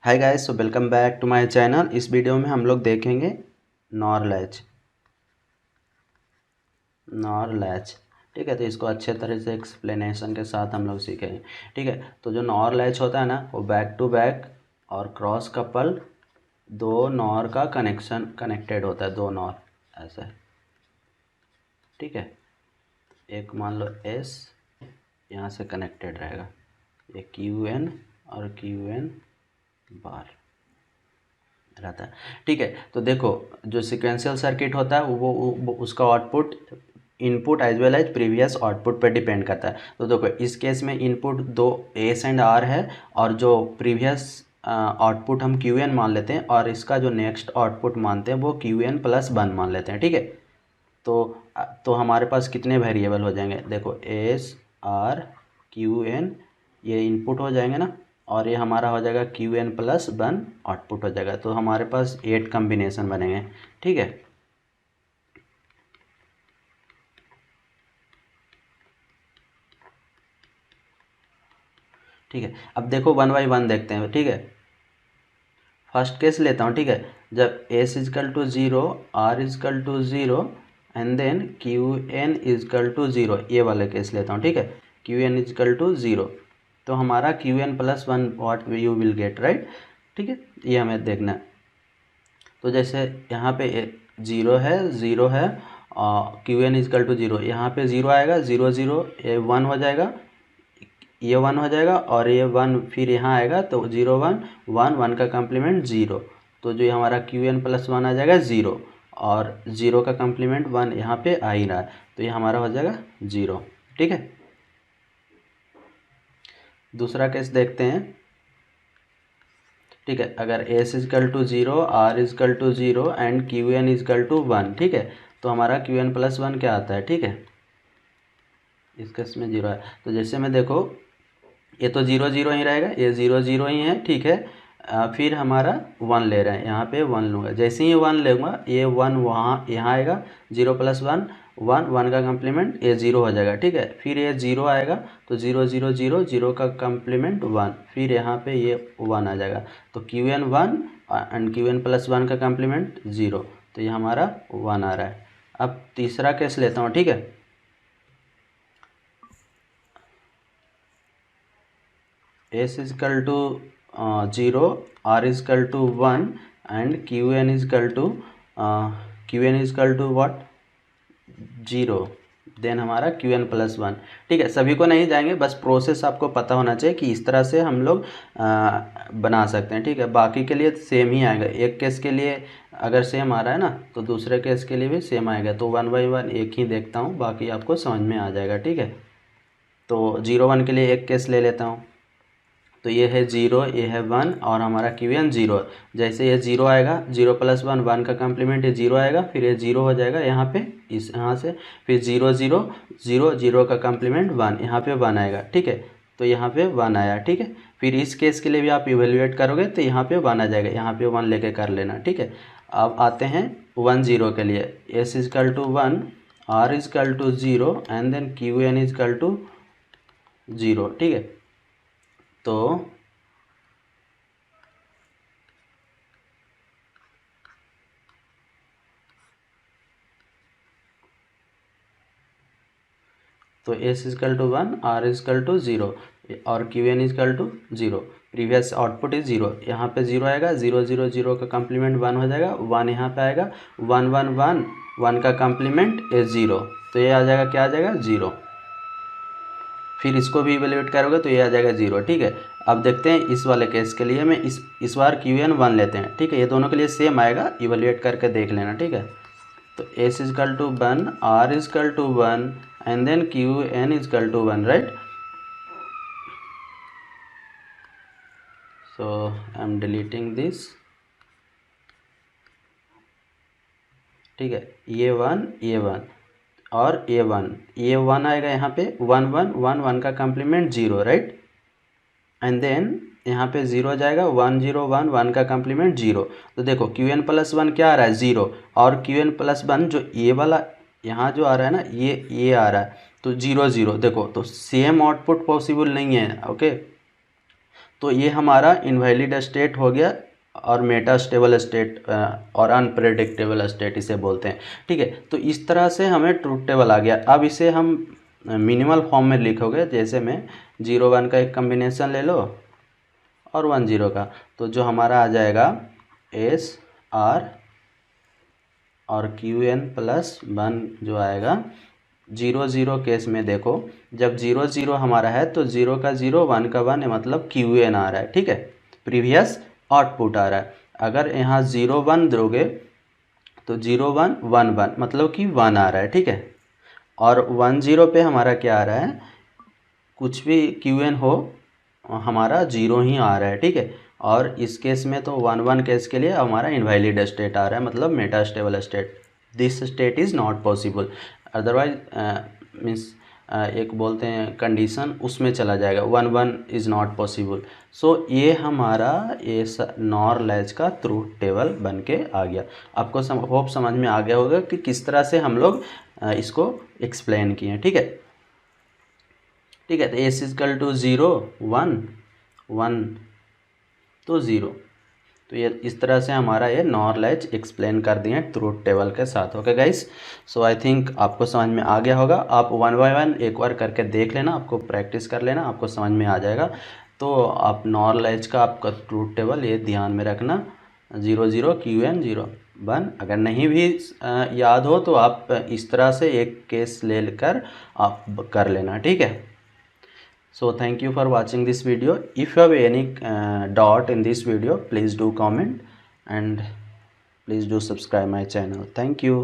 Hi guys, so welcome back to my channel. इस video में हम लोग देखेंगे नॉर लैच। ठीक है, तो इसको अच्छे तरह से एक्सप्लेनेशन के साथ हम लोग सीखेंगे। ठीक है, तो जो नॉर लैच होता है ना, वो बैक टू बैक और क्रॉस कपल दो नॉर का कनेक्टेड होता है, दो नॉर ऐसे। ठीक है, एक मान लो एस यहाँ से कनेक्टेड रहेगा, ये क्यू एन और क्यू एन बार रहता है। ठीक है, तो देखो जो सिक्वेंशियल सर्किट होता है वो उसका output input as well as previous output पर डिपेंड करता है। तो देखो इस केस में इनपुट दो एस एंड आर है, और जो प्रीवियस आउटपुट हम क्यू एन मान लेते हैं, और इसका जो नेक्स्ट आउटपुट मानते हैं वो क्यू एन प्लस वन मान लेते हैं। ठीक है, तो हमारे पास कितने वेरिएबल हो जाएंगे, देखो एस आर क्यू एन ये इनपुट हो जाएंगे ना, और ये हमारा हो जाएगा Q N plus one output हो जाएगा। तो हमारे पास 8 कम्बिनेशन बनेंगे। ठीक है, ठीक है, अब देखो वन बाई वन देखते हैं। ठीक है, फर्स्ट केस लेता हूँ। ठीक है, जब S equal to zero, R equal to zero and then Q N equal to zero, ये वाला केस लेता हूँ। ठीक है, Q N equal to zero, तो हमारा Q N plus one what you will get, right. ठीक है, ये हमें देखना है। तो जैसे यहाँ पे ज़ीरो है Q N equal to zero, यहाँ पे ज़ीरो आएगा, ज़ीरो ज़ीरो ये वन हो जाएगा, ये वन हो जाएगा, और ये वन फिर यहाँ आएगा, तो ज़ीरो वन वन, वन का कम्प्लीमेंट ज़ीरो, तो जो हमारा क्यू एन प्लस वन आ जाएगा ज़ीरो, और ज़ीरो का कम्प्लीमेंट वन यहाँ पे आ ही रहा है, तो ये हमारा हो जाएगा ज़ीरो। ठीक है, दूसरा केस देखते हैं। ठीक है, अगर S equal to zero, R equal to zero and Q N equal to one, ठीक है, तो हमारा क्यू एन प्लस वन क्या आता है। ठीक है, इस केस में ज़ीरो है, तो जैसे में देखो ये तो ज़ीरो ज़ीरो ही रहेगा, ये ज़ीरो ज़ीरो ही है। ठीक है, फिर हमारा वन ले रहे हैं, यहाँ पे वन लूँगा, जैसे ही वन लूँगा ये वन वहाँ यहाँ आएगा, zero plus one one, one का कम्प्लीमेंट ये ज़ीरो हो जाएगा। ठीक है, फिर ये ज़ीरो आएगा, तो ज़ीरो ज़ीरो ज़ीरो, ज़ीरो का कम्प्लीमेंट वन, फिर यहाँ पे ये वन आ जाएगा, तो Q N one and Q N plus one का कम्प्लीमेंट ज़ीरो, तो ये हमारा वन आ रहा है। अब तीसरा केस लेता हूँ। ठीक है, S equal to zero, R equal to one and Q N equal to what zero, then हमारा क्यू एन प्लस वन। ठीक है, सभी को नहीं जाएंगे, बस प्रोसेस आपको पता होना चाहिए कि इस तरह से हम लोग बना सकते हैं। ठीक है, बाकी के लिए सेम ही आएगा, एक केस के लिए अगर सेम आ रहा है ना, तो दूसरे केस के लिए भी सेम आएगा। तो वन बाई वन एक ही देखता हूँ, बाकी आपको समझ में आ जाएगा। ठीक है, तो ज़ीरो वन के लिए एक केस ले लेता हूँ, तो ये है ज़ीरो, ये है वन, और हमारा क्यू एन ज़ीरो। जैसे ये ज़ीरो आएगा, ज़ीरो प्लस वन, वन का कम्प्लीमेंट ये ज़ीरो आएगा, फिर ये ज़ीरो हो जाएगा यहाँ पे, इस यहाँ से, फिर ज़ीरो ज़ीरो ज़ीरो, ज़ीरो का कम्प्लीमेंट वन, यहाँ पे वन आएगा। ठीक है, तो यहाँ पे वन आया। ठीक है, फिर इस केस के लिए भी आप इवेल्युएट करोगे तो यहाँ पे वन आ जाएगा, यहाँ पे वन लेके कर लेना। ठीक है, अब आते हैं वन ज़ीरो के लिए, S equal to one, R equal to zero and then Q N equal to zero. ठीक है, तो S equal to one, R equal to zero और Q N equal to zero, previous output is zero, यहाँ पे zero आएगा, zero zero zero का complement one हो जाएगा, वन यहाँ पे आएगा, वन वन वन, वन का कम्प्लीमेंट इज ज़ीरो, तो ये आ जाएगा, क्या आ जाएगा, ज़ीरो। फिर इसको भी इवेल्युएट करोगे तो ये आ जाएगा ज़ीरो। ठीक है, अब देखते हैं इस वाले केस के लिए, मैं इस बार क्यू एन वन लेते हैं। ठीक है, ये दोनों के लिए सेम आएगा, इवेल्युएट करके देख लेना। ठीक है, तो S equal to one, R equal to one and then Q N equal to one, right. So I am deleting this. ठीक है, ये वन और ये वन आएगा, यहाँ पे वन वन वन, वन का complement zero, right, and then यहाँ पे ज़ीरो जाएगा, वन ज़ीरो वन, वन का कम्प्लीमेंट ज़ीरो। तो देखो क्यू एन प्लस वन क्या आ रहा है, ज़ीरो, और क्यू एन प्लस वन जो ये वाला यहाँ जो आ रहा है ना, ये आ रहा है, तो ज़ीरो ज़ीरो। देखो तो सेम आउटपुट पॉसिबल नहीं है। ओके, तो ये हमारा इनवैलिड स्टेट हो गया और मेटास्टेबल स्टेट और अनप्रेडिक्टेबल स्टेट इसे बोलते हैं। ठीक है, तो इस तरह से हमें ट्रूथ टेबल आ गया। अब इसे हम मिनिमल फॉर्म में लिखोगे, जैसे में 0 1 का एक कम्बिनेशन ले लो और 1 0 का, तो जो हमारा आ जाएगा एस आर और क्यू एन प्लस 1 जो आएगा 0 0 केस में। देखो जब 0 0 हमारा है तो 0 का 0 1 का 1 मतलब क्यू एन आ रहा है। ठीक है, प्रीवियस आउटपुट आ रहा है। अगर यहाँ 0 1 दोगे तो 0 1 1 1 मतलब कि 1 आ रहा है। ठीक है, और 1 0 पे हमारा क्या आ रहा है, कुछ भी क्यू एन हो हमारा 0 ही आ रहा है। ठीक है, और इस केस में तो 1 1 केस के लिए हमारा इनवैलिड स्टेट आ रहा है, मतलब metastable state. This state is not possible, otherwise means एक बोलते हैं कंडीशन, उसमें चला जाएगा 1 1 इज़ नॉट पॉसिबल। सो ये हमारा ये नॉर लैच का ट्रूथ टेबल बन के आ गया। आपको होप समझ में आ गया होगा कि किस तरह से हम लोग इसको एक्सप्लेन किए। ठीक है, ठीक है, तो एस इजकल टू 0 1 1 तो 0। तो ये इस तरह से हमारा ये नॉर लैच एक्सप्लेन कर दिए ट्रूथ टेबल के साथ। Okay guys, so I think आपको समझ में आ गया होगा। आप 1 बाय 1 एक बार करके देख लेना, आपको प्रैक्टिस कर लेना, आपको समझ में आ जाएगा। तो आप नॉर लैच का आपका ट्रूथ टेबल ये ध्यान में रखना, 0 0 क्यू एन 0 1। अगर नहीं भी याद हो तो आप इस तरह से एक केस ले कर आप कर लेना। ठीक है, so thank you for watching this video. If you have any doubt in this video, please do comment and please do subscribe my channel. Thank you.